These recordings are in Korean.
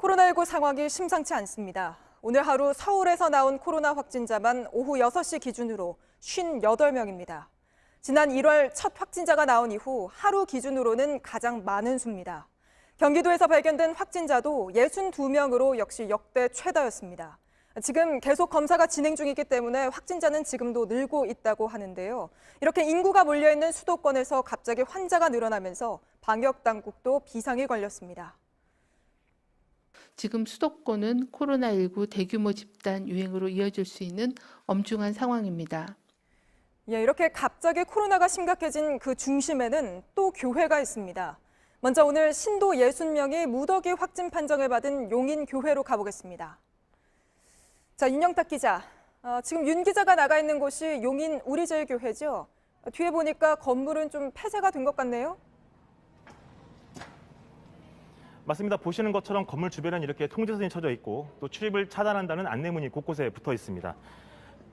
코로나19 상황이 심상치 않습니다. 오늘 하루 서울에서 나온 코로나 확진자만 오후 6시 기준으로 58명입니다. 지난 1월 첫 확진자가 나온 이후 하루 기준으로는 가장 많은 수입니다. 경기도에서 발견된 확진자도 62명으로 역시 역대 최다였습니다. 지금 계속 검사가 진행 중이기 때문에 확진자는 지금도 늘고 있다고 하는데요. 이렇게 인구가 몰려있는 수도권에서 갑자기 환자가 늘어나면서 방역당국도 비상이 걸렸습니다. 지금 수도권은 코로나19 대규모 집단 유행으로 이어질 수 있는 엄중한 상황입니다. 이렇게 갑자기 코로나가 심각해진 그 중심에는 또 교회가 있습니다. 먼저 오늘 신도 60명이 무더기 확진 판정을 받은 용인교회로 가보겠습니다. 자, 윤영탁 기자. 지금 윤 기자가 나가 있는 곳이 용인 우리제일교회죠. 뒤에 보니까 건물은 좀 폐쇄가 된 것 같네요. 맞습니다. 보시는 것처럼 건물 주변엔 이렇게 통제선이 쳐져 있고 또 출입을 차단한다는 안내문이 곳곳에 붙어 있습니다.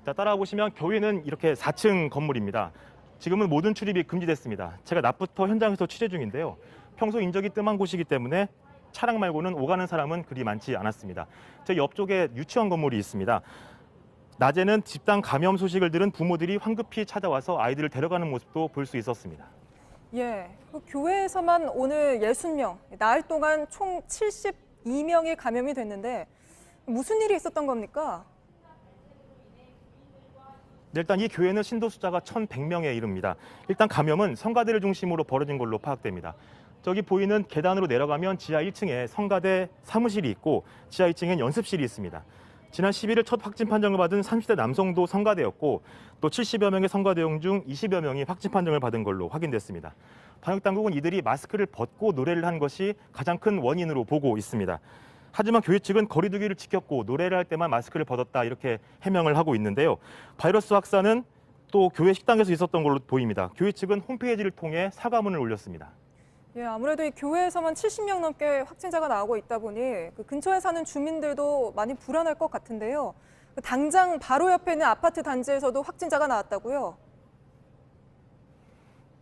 자, 따라와 보시면 교회는 이렇게 4층 건물입니다. 지금은 모든 출입이 금지됐습니다. 제가 낮부터 현장에서 취재 중인데요. 평소 인적이 뜸한 곳이기 때문에 차량 말고는 오가는 사람은 그리 많지 않았습니다. 제 옆쪽에 유치원 건물이 있습니다. 낮에는 집단 감염 소식을 들은 부모들이 황급히 찾아와서 아이들을 데려가는 모습도 볼 수 있었습니다. 그 교회에서만 오늘 60명, 나흘 동안 총 72명이 감염이 됐는데 무슨 일이 있었던 겁니까? 네, 일단 이 교회는 신도 숫자가 1,100명에 이릅니다. 일단 감염은 성가대를 중심으로 벌어진 걸로 파악됩니다. 저기 보이는 계단으로 내려가면 지하 1층에 성가대 사무실이 있고 지하 2층엔 연습실이 있습니다. 지난 11일 첫 확진 판정을 받은 30대 남성도 성가대였고 또 70여 명의 성가대용 중 20여 명이 확진 판정을 받은 걸로 확인됐습니다. 방역당국은 이들이 마스크를 벗고 노래를 한 것이 가장 큰 원인으로 보고 있습니다. 하지만 교회 측은 거리 두기를 지켰고 노래를 할 때만 마스크를 벗었다 이렇게 해명을 하고 있는데요. 바이러스 확산은 또 교회 식당에서 있었던 걸로 보입니다. 교회 측은 홈페이지를 통해 사과문을 올렸습니다. 아무래도 이 교회에서만 70명 넘게 확진자가 나오고 있다 보니 그 근처에 사는 주민들도 많이 불안할 것 같은데요. 당장 바로 옆에 있는 아파트 단지에서도 확진자가 나왔다고요?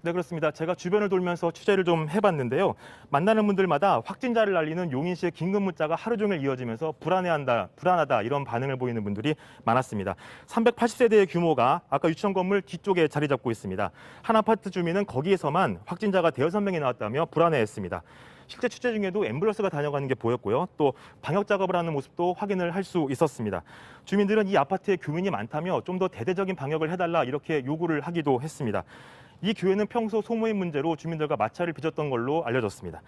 네, 그렇습니다. 제가 주변을 돌면서 취재를 좀 해봤는데요. 만나는 분들마다 확진자를 알리는 용인시의 긴급 문자가 하루 종일 이어지면서 불안하다 이런 반응을 보이는 분들이 많았습니다. 380세대의 규모가 아까 유치원 건물 뒤쪽에 자리 잡고 있습니다. 한 아파트 주민은 거기에서만 확진자가 대여섯 명이 나왔다며 불안해했습니다. 실제 취재 중에도 앰뷸런스가 다녀가는 게 보였고요. 또 방역 작업을 하는 모습도 확인을 할 수 있었습니다. 주민들은 이 아파트에 교민이 많다며 좀 더 대대적인 방역을 해달라 이렇게 요구를 하기도 했습니다. 이 교회는 평소 소모임 문제로 주민들과 마찰을 빚었던 걸로 알려졌습니다.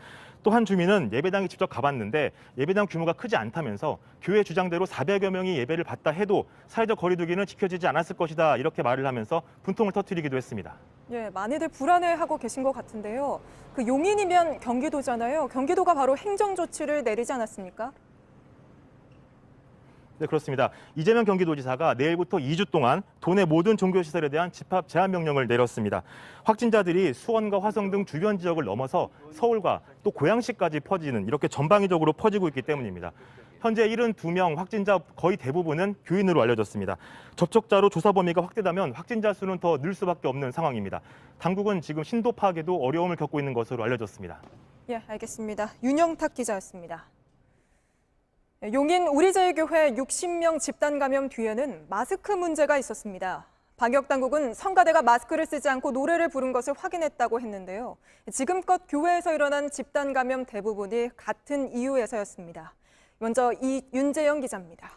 또 한 주민은 예배당에 직접 가봤는데 예배당 규모가 크지 않다면서 교회 주장대로 400여 명이 예배를 받다 해도 사회적 거리 두기는 지켜지지 않았을 것이다 이렇게 말을 하면서 분통을 터뜨리기도 했습니다. 많이들 불안해하고 계신 것 같은데요. 그 용인이면 경기도잖아요. 경기도가 바로 행정 조치를 내리지 않았습니까? 네, 그렇습니다. 이재명 경기도지사가 내일부터 2주 동안 도내 모든 종교시설에 대한 집합 제한 명령을 내렸습니다. 확진자들이 수원과 화성 등 주변 지역을 넘어서 서울과 또 고양시까지 퍼지는 이렇게 전방위적으로 퍼지고 있기 때문입니다. 현재 72명 확진자 거의 대부분은 교인으로 알려졌습니다. 접촉자로 조사 범위가 확대되면 확진자 수는 더 늘 수밖에 없는 상황입니다. 당국은 지금 신도 파악에도 어려움을 겪고 있는 것으로 알려졌습니다. 알겠습니다. 윤영탁 기자였습니다. 용인 우리제일교회 60명 집단 감염 뒤에는 마스크 문제가 있었습니다. 방역당국은 성가대가 마스크를 쓰지 않고 노래를 부른 것을 확인했다고 했는데요. 지금껏 교회에서 일어난 집단 감염 대부분이 같은 이유에서였습니다. 먼저 윤재영 기자입니다.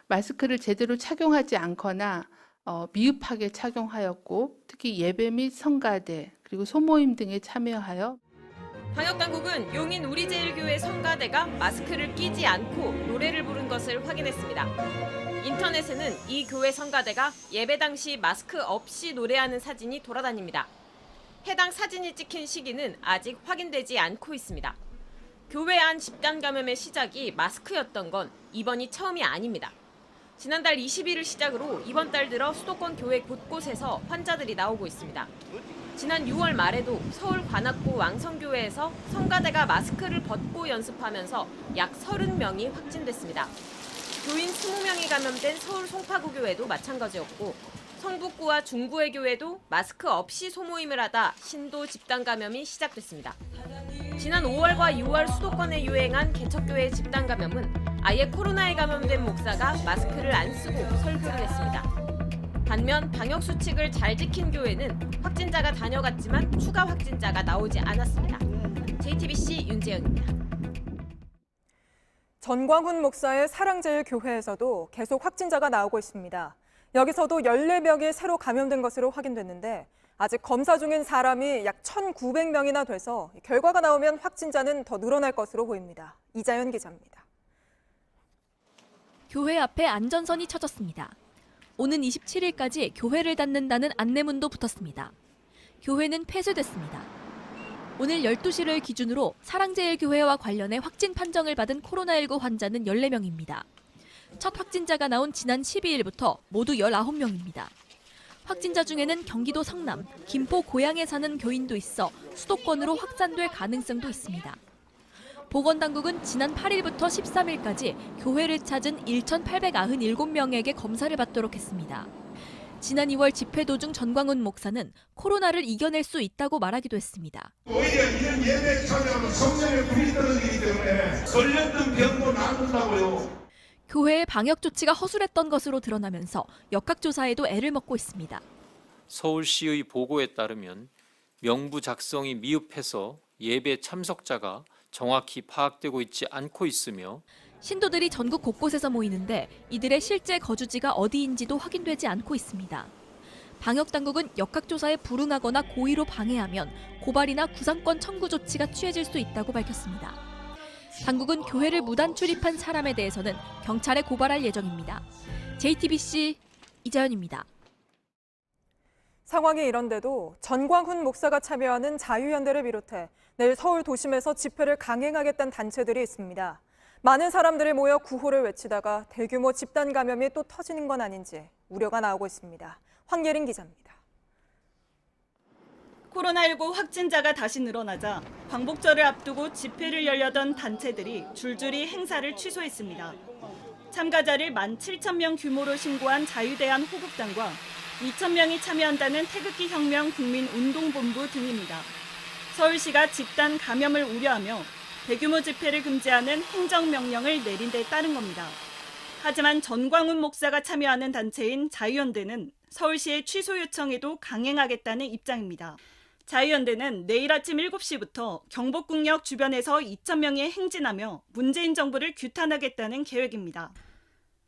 마스크를 제대로 착용하지 않거나 미흡하게 착용하였고 특히 예배 및 성가대 그리고 소모임 등에 참여하여 방역당국은 용인 우리제일교회 성가대가 마스크를 끼지 않고 노래를 부른 것을 확인했습니다. 인터넷에는 이 교회 성가대가 예배 당시 마스크 없이 노래하는 사진이 돌아다닙니다. 해당 사진이 찍힌 시기는 아직 확인되지 않고 있습니다. 교회 안 집단 감염의 시작이 마스크였던 건 이번이 처음이 아닙니다. 지난달 20일을 시작으로 이번 달 들어 수도권 교회 곳곳에서 환자들이 나오고 있습니다. 지난 6월 말에도 서울 관악구 왕성교회에서 성가대가 마스크를 벗고 연습하면서 약 30명이 확진됐습니다. 교인 20명이 감염된 서울 송파구교회도 마찬가지였고 성북구와 중구의 교회도 마스크 없이 소모임을 하다 신도 집단 감염이 시작됐습니다. 지난 5월과 6월 수도권에 유행한 개척교회 집단 감염은 아예 코로나에 감염된 목사가 마스크를 안 쓰고 설교를 했습니다. 반면 방역 수칙을 잘 지킨 교회는 확진자가 다녀갔지만 추가 확진자가 나오지 않았습니다. JTBC 윤재영입니다. 전광훈 목사의 사랑제일교회에서도 계속 확진자가 나오고 있습니다. 여기서도 14명이 새로 감염된 것으로 확인됐는데 아직 검사 중인 사람이 약 1,900명이나 돼서 결과가 나오면 확진자는 더 늘어날 것으로 보입니다. 이자연 기자입니다. 교회 앞에 안전선이 쳐졌습니다. 오는 27일까지 교회를 닫는다는 안내문도 붙었습니다. 교회는 폐쇄됐습니다. 오늘 12시를 기준으로 사랑제일교회와 관련해 확진 판정을 받은 코로나19 환자는 14명입니다. 첫 확진자가 나온 지난 12일부터 모두 19명입니다. 확진자 중에는 경기도 성남, 김포 고양에 사는 교인도 있어 수도권으로 확산될 가능성도 있습니다. 보건당국은 지난 8일부터 13일까지 교회를 찾은 1,897명에게 검사를 받도록 했습니다. 지난 2월 집회 도중 전광훈 목사는 코로나를 이겨낼 수 있다고 말하기도 했습니다. 오히려 이런 예배에 참여하면 성령의 불이 떨어지기 때문에 걸렸던 병도 낫는다고요. 교회의 방역 조치가 허술했던 것으로 드러나면서 역학조사에도 애를 먹고 있습니다. 서울시의 보고에 따르면 명부 작성이 미흡해서 예배 참석자가 정확히 파악되고 있지 않고 있으며 신도들이 전국 곳곳에서 모이는데 이들의 실제 거주지가 어디인지도 확인되지 않고 있습니다. 방역당국은 역학조사에 불응하거나 고의로 방해하면 고발이나 구상권 청구 조치가 취해질 수 있다고 밝혔습니다. 당국은 교회를 무단 출입한 사람에 대해서는 경찰에 고발할 예정입니다. JTBC 이자연입니다. 상황이 이런데도 전광훈 목사가 참여하는 자유연대를 비롯해 내일 서울 도심에서 집회를 강행하겠다는 단체들이 있습니다. 많은 사람들이 모여 구호를 외치다가 대규모 집단 감염이 또 터지는 건 아닌지 우려가 나오고 있습니다. 황예린 기자입니다. 코로나19 확진자가 다시 늘어나자 광복절을 앞두고 집회를 열려던 단체들이 줄줄이 행사를 취소했습니다. 참가자를 17,000명 규모로 신고한 자유대한 호국당과 2,000명이 참여한다는 태극기 혁명 국민운동본부 등입니다. 서울시가 집단 감염을 우려하며 대규모 집회를 금지하는 행정명령을 내린 데 따른 겁니다. 하지만 전광훈 목사가 참여하는 단체인 자유연대는 서울시의 취소 요청에도 강행하겠다는 입장입니다. 자유연대는 내일 아침 7시부터 경복궁역 주변에서 2,000명이 행진하며 문재인 정부를 규탄하겠다는 계획입니다.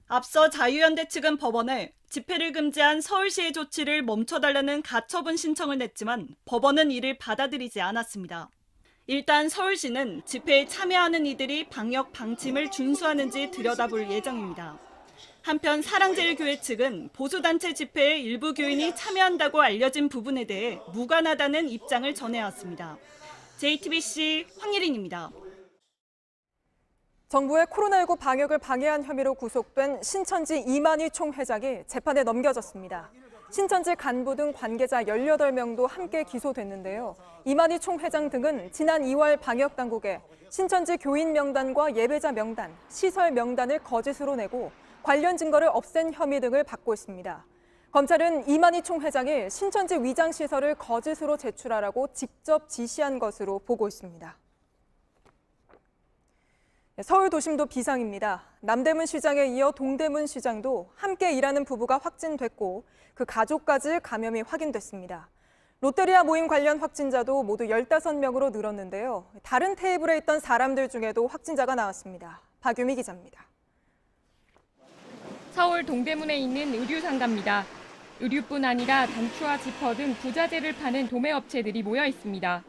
앞서 자유연대 측은 법원에 집회를 금지한 서울시의 조치를 멈춰달라는 가처분 신청을 냈지만 법원은 이를 받아들이지 않았습니다. 일단 서울시는 집회에 참여하는 이들이 방역 방침을 준수하는지 들여다볼 예정입니다. 한편 사랑제일교회 측은 보수단체 집회에 일부 교인이 참여한다고 알려진 부분에 대해 무관하다는 입장을 전해왔습니다. JTBC 황예린입니다. 정부의 코로나19 방역을 방해한 혐의로 구속된 신천지 이만희 총회장이 재판에 넘겨졌습니다. 신천지 간부 등 관계자 18명도 함께 기소됐는데요. 이만희 총회장 등은 지난 2월 방역당국에 신천지 교인 명단과 예배자 명단, 시설 명단을 거짓으로 내고 관련 증거를 없앤 혐의 등을 받고 있습니다. 검찰은 이만희 총회장이 신천지 위장시설을 거짓으로 제출하라고 직접 지시한 것으로 보고 있습니다. 서울 도심도 비상입니다. 남대문 시장에 이어 동대문 시장도 함께 일하는 부부가 확진됐고 그 가족까지 감염이 확인됐습니다. 롯데리아 모임 관련 확진자도 모두 15명으로 늘었는데요. 다른 테이블에 있던 사람들 중에도 확진자가 나왔습니다. 박유미 기자입니다. 서울 동대문에 있는 의류상가입니다. 의류뿐 아니라 단추와 지퍼 등 부자재를 파는 도매업체들이 모여 있습니다.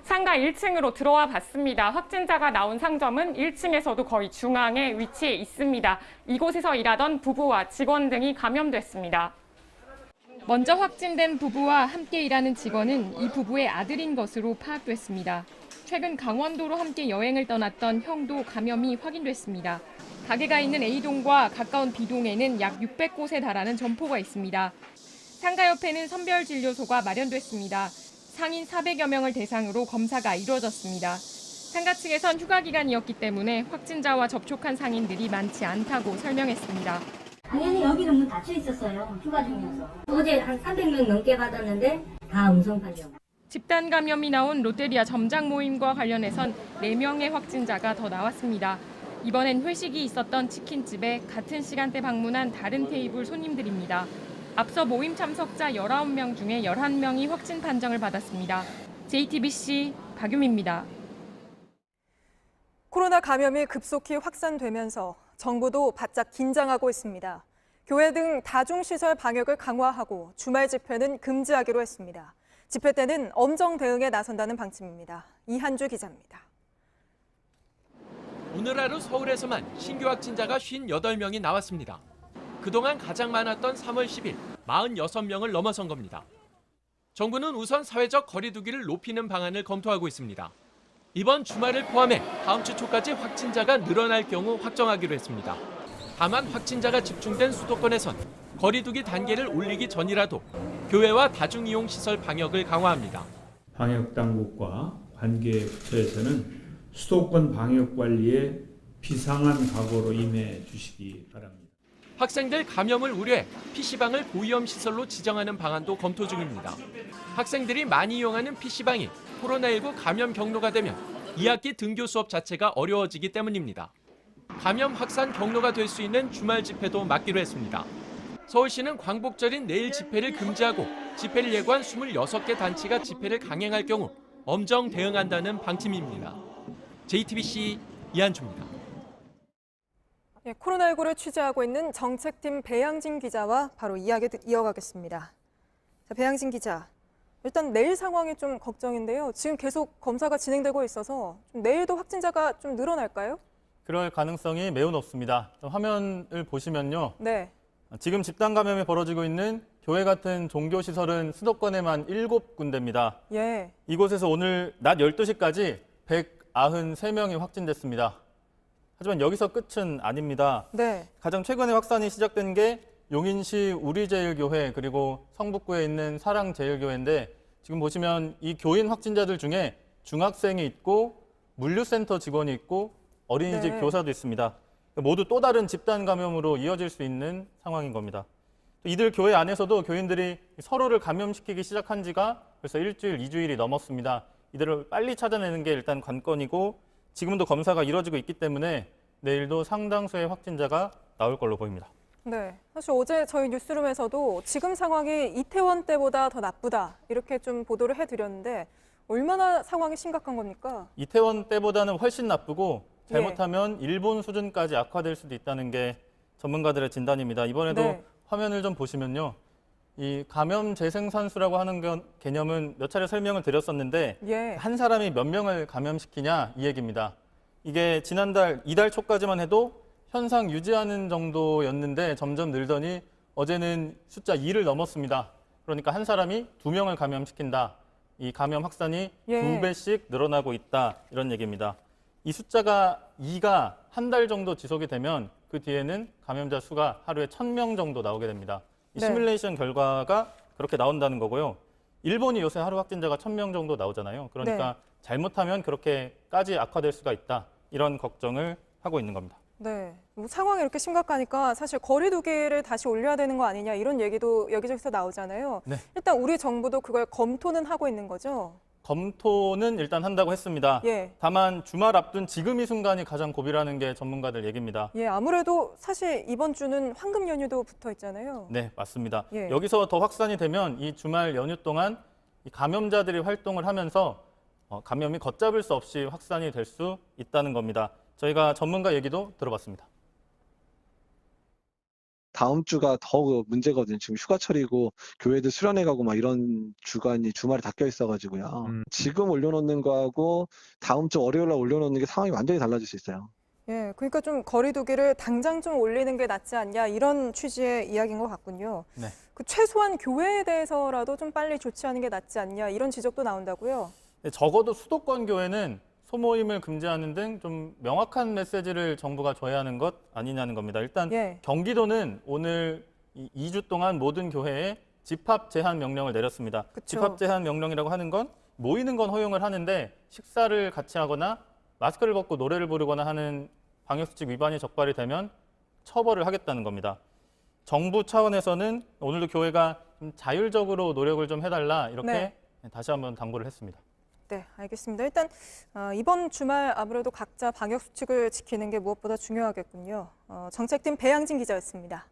상가 1층으로 들어와 봤습니다. 확진자가 나온 상점은 1층에서도 거의 중앙에 위치해 있습니다. 이곳에서 일하던 부부와 직원 등이 감염됐습니다. 먼저 확진된 부부와 함께 일하는 직원은 이 부부의 아들인 것으로 파악됐습니다. 최근 강원도로 함께 여행을 떠났던 형도 감염이 확인됐습니다. 가게가 있는 A동과 가까운 B동에는 약 600곳에 달하는 점포가 있습니다. 상가 옆에는 선별진료소가 마련됐습니다. 상인 400여 명을 대상으로 검사가 이루어졌습니다. 상가 측에선 휴가 기간이었기 때문에 확진자와 접촉한 상인들이 많지 않다고 설명했습니다. 당연히 여기는 문 닫혀 있었어요. 휴가 중이어서. 어제 한 300명 넘게 받았는데 다 음성 판정. 집단 감염이 나온 롯데리아 점장 모임과 관련해선 4명의 확진자가 더 나왔습니다. 이번엔 회식이 있었던 치킨집에 같은 시간대 방문한 다른 테이블 손님들입니다. 앞서 모임 참석자 19명 중에 11명이 확진 판정을 받았습니다. JTBC 박유미입니다. 코로나 감염이 급속히 확산되면서 정부도 바짝 긴장하고 있습니다. 교회 등 다중시설 방역을 강화하고 주말 집회는 금지하기로 했습니다. 집회 때는 엄정 대응에 나선다는 방침입니다. 이한주 기자입니다. 오늘 하루 서울에서만 신규 확진자가 58명이 나왔습니다. 그동안 가장 많았던 3월 10일 46명을 넘어선 겁니다. 정부는 우선 사회적 거리 두기를 높이는 방안을 검토하고 있습니다. 이번 주말을 포함해 다음 주 초까지 확진자가 늘어날 경우 확정하기로 했습니다. 다만 확진자가 집중된 수도권에선 거리 두기 단계를 올리기 전이라도 교회와 다중이용시설 방역을 강화합니다. 방역당국과 관계부처에서는 수도권 방역관리에 비상한 각오로 임해 주시기 바랍니다. 학생들 감염을 우려해 PC방을 고위험시설로 지정하는 방안도 검토 중입니다. 학생들이 많이 이용하는 PC방이 코로나19 감염 경로가 되면 2학기 등교 수업 자체가 어려워지기 때문입니다. 감염 확산 경로가 될 수 있는 주말 집회도 막기로 했습니다. 서울시는 광복절인 내일 집회를 금지하고 집회를 예고한 26개 단체가 집회를 강행할 경우 엄정 대응한다는 방침입니다. JTBC 이한주입니다. 코로나19를 취재하고 있는 정책팀 배양진 기자와 바로 이야기 이어가겠습니다. 자, 배양진 기자, 일단 내일 상황이 좀 걱정인데요. 지금 계속 검사가 진행되고 있어서 좀 내일도 확진자가 좀 늘어날까요? 그럴 가능성이 매우 높습니다. 화면을 보시면요. 네. 지금 집단 감염이 벌어지고 있는 교회 같은 종교시설은 수도권에만 7군데입니다. 예. 이곳에서 오늘 낮 12시까지 193명이 확진됐습니다. 하지만 여기서 끝은 아닙니다. 네. 가장 최근에 확산이 시작된 게 용인시 우리제일교회 그리고 성북구에 있는 사랑제일교회인데 지금 보시면 이 교인 확진자들 중에 중학생이 있고 물류센터 직원이 있고 어린이집 네. 교사도 있습니다. 모두 또 다른 집단 감염으로 이어질 수 있는 상황인 겁니다. 이들 교회 안에서도 교인들이 서로를 감염시키기 시작한 지가 벌써 일주일, 2주일이 넘었습니다. 이들을 빨리 찾아내는 게 일단 관건이고 지금도 검사가 이뤄지고 있기 때문에 내일도 상당수의 확진자가 나올 걸로 보입니다. 네, 사실 어제 저희 뉴스룸에서도 지금 상황이 이태원 때보다 더 나쁘다 이렇게 좀 보도를 해드렸는데 얼마나 상황이 심각한 겁니까? 이태원 때보다는 훨씬 나쁘고 잘못하면 일본 수준까지 악화될 수도 있다는 게 전문가들의 진단입니다. 이번에도 네. 화면을 좀 보시면요. 이 감염 재생산수라고 하는 개념은 몇 차례 설명을 드렸었는데 예. 한 사람이 몇 명을 감염시키냐 이 얘기입니다. 이게 지난달 이달 초까지만 해도 현상 유지하는 정도였는데 점점 늘더니 어제는 숫자 2를 넘었습니다. 그러니까 한 사람이 2명을 감염시킨다. 이 감염 확산이 예. 2배씩 늘어나고 있다. 이런 얘기입니다. 이 숫자가 2가 한 달 정도 지속이 되면 그 뒤에는 감염자 수가 하루에 1,000명 정도 나오게 됩니다. 이 네. 시뮬레이션 결과가 그렇게 나온다는 거고요. 일본이 요새 하루 확진자가 1,000명 정도 나오잖아요. 그러니까 잘못하면 그렇게까지 악화될 수가 있다. 이런 걱정을 하고 있는 겁니다. 네, 뭐 상황이 이렇게 심각하니까 사실 거리 두기를 다시 올려야 되는 거 아니냐 이런 얘기도 여기저기서 나오잖아요. 네. 일단 우리 정부도 그걸 검토는 하고 있는 거죠? 검토는 일단 한다고 했습니다. 예. 다만 주말 앞둔 지금 이 순간이 가장 고비라는 게 전문가들 얘기입니다. 예, 아무래도 사실 이번 주는 황금 연휴도 붙어 있잖아요. 네, 맞습니다. 예. 여기서 더 확산이 되면 이 주말 연휴 동안 이 감염자들이 활동을 하면서 감염이 걷잡을 수 없이 확산이 될 수 있다는 겁니다. 저희가 전문가 얘기도 들어봤습니다. 다음 주가 더 문제거든요. 지금 휴가철이고 교회들 수련회 가고 막 이런 주간이 주말에 닫혀 있어가지고요. 지금 올려놓는 거하고 다음 주 월요일 날 올려놓는 게 상황이 완전히 달라질 수 있어요. 예, 그러니까 좀 거리 두기를 당장 좀 올리는 게 낫지 않냐 이런 취지의 이야기인 것 같군요. 네. 그 최소한 교회에 대해서라도 좀 빨리 조치하는 게 낫지 않냐 이런 지적도 나온다고요. 네, 적어도 수도권 교회는 소모임을 금지하는 등 좀 명확한 메시지를 정부가 줘야 하는 것 아니냐는 겁니다. 일단 예. 경기도는 오늘 2주 동안 모든 교회에 집합 제한 명령을 내렸습니다. 그쵸. 집합 제한 명령이라고 하는 건 모이는 건 허용을 하는데 식사를 같이 하거나 마스크를 벗고 노래를 부르거나 하는 방역수칙 위반이 적발이 되면 처벌을 하겠다는 겁니다. 정부 차원에서는 오늘도 교회가 좀 자율적으로 노력을 좀 해달라 이렇게 네. 다시 한번 당부를 했습니다. 네, 알겠습니다. 일단 이번 주말 아무래도 각자 방역 수칙을 지키는 게 무엇보다 중요하겠군요. 정책팀 배양진 기자였습니다.